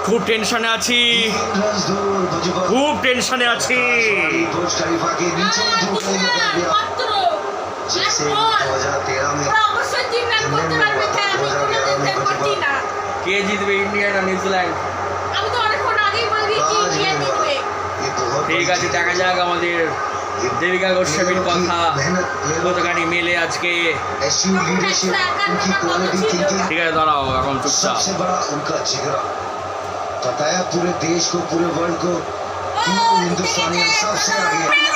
খুব টেনশনে আছি, খুব টেনশনে আছি। কে জিতবে, ইন্ডিয়া না নিউজিল্যান্ড? ঠিক আছে, দেখা যাক আমাদের দেবিকা গোস্বামীর কথা কতখানি মেলে আজকে। ঠিক আছে, দাঁড়াও এখন চুপচাপ। बताया पूरे देश को, पूरे वर्ल्ड को कि हिंदुस्तानी सबसे आगे